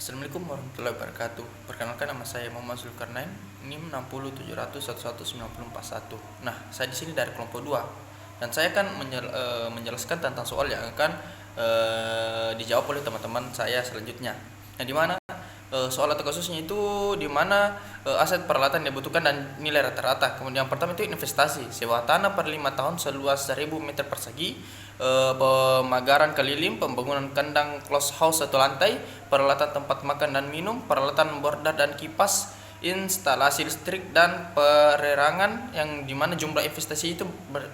Assalamualaikum warahmatullahi wabarakatuh. Perkenalkan, nama saya Muhammad Zulkarnain, NIM 60700119041. Nah, saya di sini dari kelompok 2 dan saya akan menjelaskan tentang soal yang akan dijawab oleh teman-teman saya selanjutnya. Yang dimana soal atau kasusnya itu dimana aset peralatan yang dibutuhkan dan nilai rata-rata. Kemudian yang pertama itu investasi, sewa tanah per 5 tahun seluas 1000 meter persegi, pemagaran keliling, pembangunan kandang close house satu lantai, peralatan tempat makan dan minum, peralatan border dan kipas, instalasi listrik dan penerangan, yang dimana jumlah investasi itu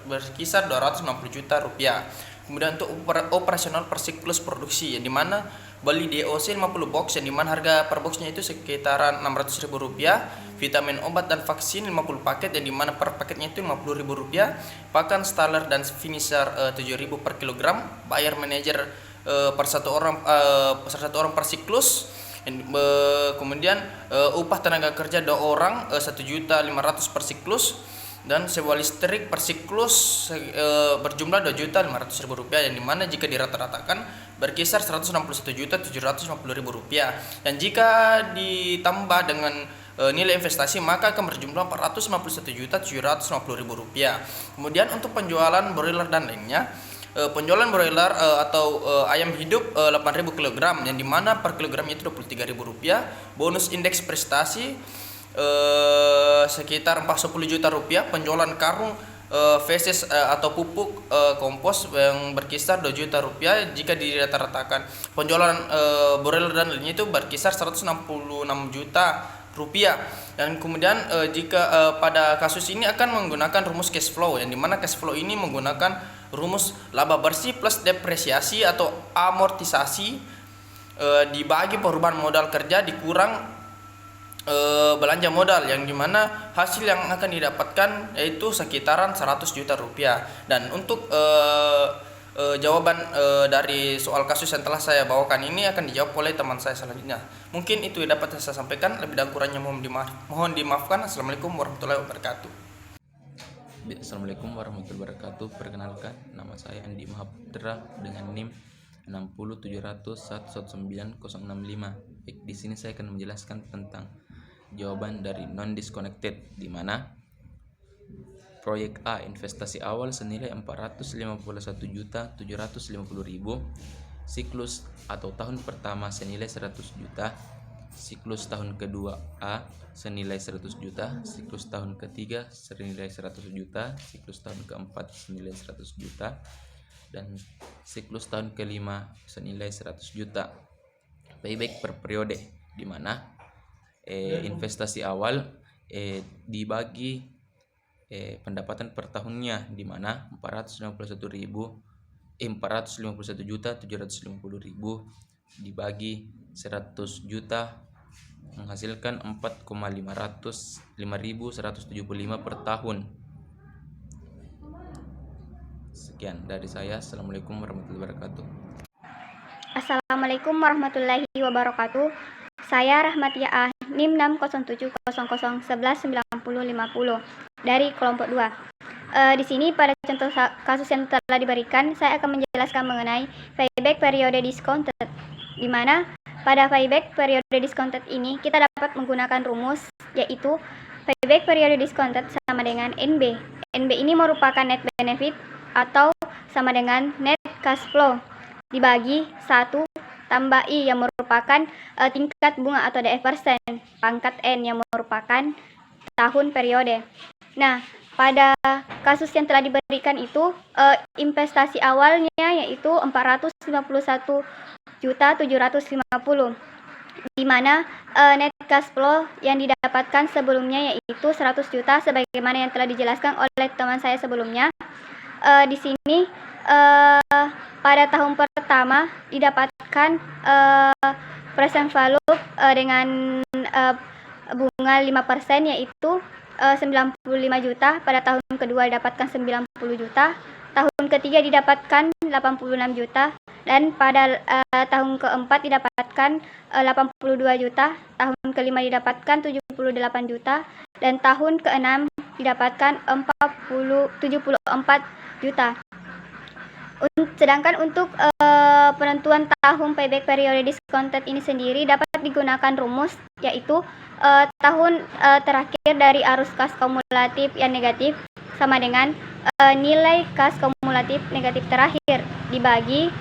berkisar 260 juta rupiah. Kemudian untuk operasional per siklus produksi, yang dimana beli DOC 50 box, yang dimana harga per boxnya itu sekitaran 600 ribu rupiah. Vitamin obat dan vaksin 50 paket, yang dimana per paketnya itu 50 ribu rupiah. Pakan staller dan finisher 7 ribu per kilogram. Bayar manajer per satu orang per siklus. Kemudian upah tenaga kerja 2 orang 1.500.000 per siklus, dan sewa listrik per siklus berjumlah 2.500.000 rupiah, yang dimana jika dirata-ratakan berkisar 161.750.000 rupiah, dan jika ditambah dengan nilai investasi maka akan berjumlah 451.750.000 rupiah. Kemudian untuk penjualan broiler dan lainnya, penjualan broiler atau ayam hidup 8.000 kg, yang dimana per kilogramnya itu 23.000 rupiah. Bonus indeks prestasi sekitar 40 juta rupiah. Penjualan karung feses atau pupuk kompos yang berkisar 2 juta rupiah jika dirata-ratakan. Penjualan broiler dan lainnya itu berkisar 166 juta rupiah. Dan kemudian jika pada kasus ini akan menggunakan rumus cash flow, yang dimana cash flow ini menggunakan rumus laba bersih plus depresiasi atau amortisasi dibagi perubahan modal kerja dikurang belanja modal, yang dimana hasil yang akan didapatkan yaitu sekitaran 100 juta rupiah. Dan untuk jawaban dari soal kasus yang telah saya bawakan ini akan dijawab oleh teman saya selanjutnya. Mungkin itu yang dapat saya sampaikan, lebih dan kurangnya mohon dimaafkan. Assalamualaikum warahmatullahi wabarakatuh. Assalamualaikum warahmatullahi wabarakatuh. Perkenalkan, nama saya Andi Mahaputra dengan NIM 60700119065. Baik, di sini saya akan menjelaskan tentang jawaban dari non disconnected, di mana proyek A investasi awal senilai 451.750.000, siklus atau tahun pertama senilai 100 juta, siklus tahun kedua A senilai 100 juta, siklus tahun ketiga senilai 100 juta, siklus tahun keempat senilai 100 juta, dan siklus tahun kelima senilai 100 juta. Payback per periode, di mana investasi awal dibagi pendapatan per tahunnya, di mana 451.750.000 dibagi 100 juta menghasilkan 4,505.175 per tahun. Sekian dari saya. Assalamualaikum warahmatullahi wabarakatuh. Assalamualaikum warahmatullahi wabarakatuh. Saya Rahmatia A, NIM 60700119050 dari kelompok 2. Di sini pada contoh kasus yang telah diberikan, saya akan menjelaskan mengenai payback periode discounted, di mana pada payback periode discounted ini kita dapat menggunakan rumus, yaitu payback periode discounted sama dengan NB. NB ini merupakan net benefit atau sama dengan net cash flow dibagi 1 tambah I yang merupakan tingkat bunga atau DF%, pangkat N yang merupakan tahun periode. Nah, pada kasus yang telah diberikan itu investasi awalnya yaitu 451.750.000, di mana net cash flow yang didapatkan sebelumnya yaitu 100 juta sebagaimana yang telah dijelaskan oleh teman saya sebelumnya. Di sini pada tahun pertama didapatkan present value dengan bunga 5% yaitu 95 juta. Pada tahun kedua didapatkan 90 juta, tahun ketiga didapatkan 86 juta, dan pada tahun keempat didapatkan 82 juta, tahun kelima didapatkan 78 juta, dan tahun keenam didapatkan 74 juta. Sedangkan untuk penentuan penentuan tahun payback periode discounted ini sendiri dapat digunakan rumus, yaitu tahun terakhir dari arus kas kumulatif yang negatif sama dengan nilai kas kumulatif negatif terakhir dibagi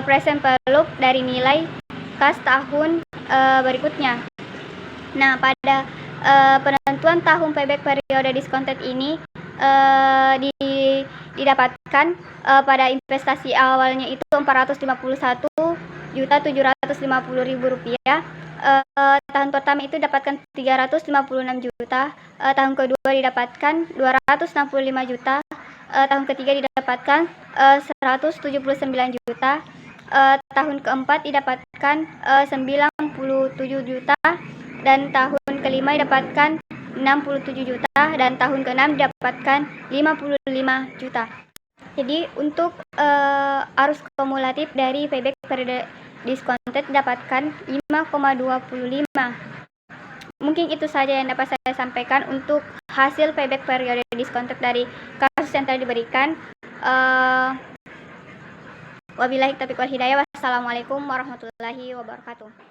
present value dari nilai kas tahun berikutnya. Nah, pada penentuan tahun payback periode discounted ini didapatkan pada investasi awalnya itu Rp451.750.000. Tahun pertama itu dapatkan 356 juta, tahun kedua didapatkan 265 juta, tahun ketiga didapatkan 179 juta, tahun keempat didapatkan 97 juta, dan tahun kelima didapatkan 67 juta, dan tahun keenam didapatkan 55 juta. Jadi untuk arus kumulatif dari payback periode discounted dapatkan 5,25. Mungkin itu saja yang dapat saya sampaikan untuk hasil payback periode discounted dari kasus yang telah diberikan. Wabillahi taufiq wal hidayah. Wassalamualaikum warahmatullahi wabarakatuh.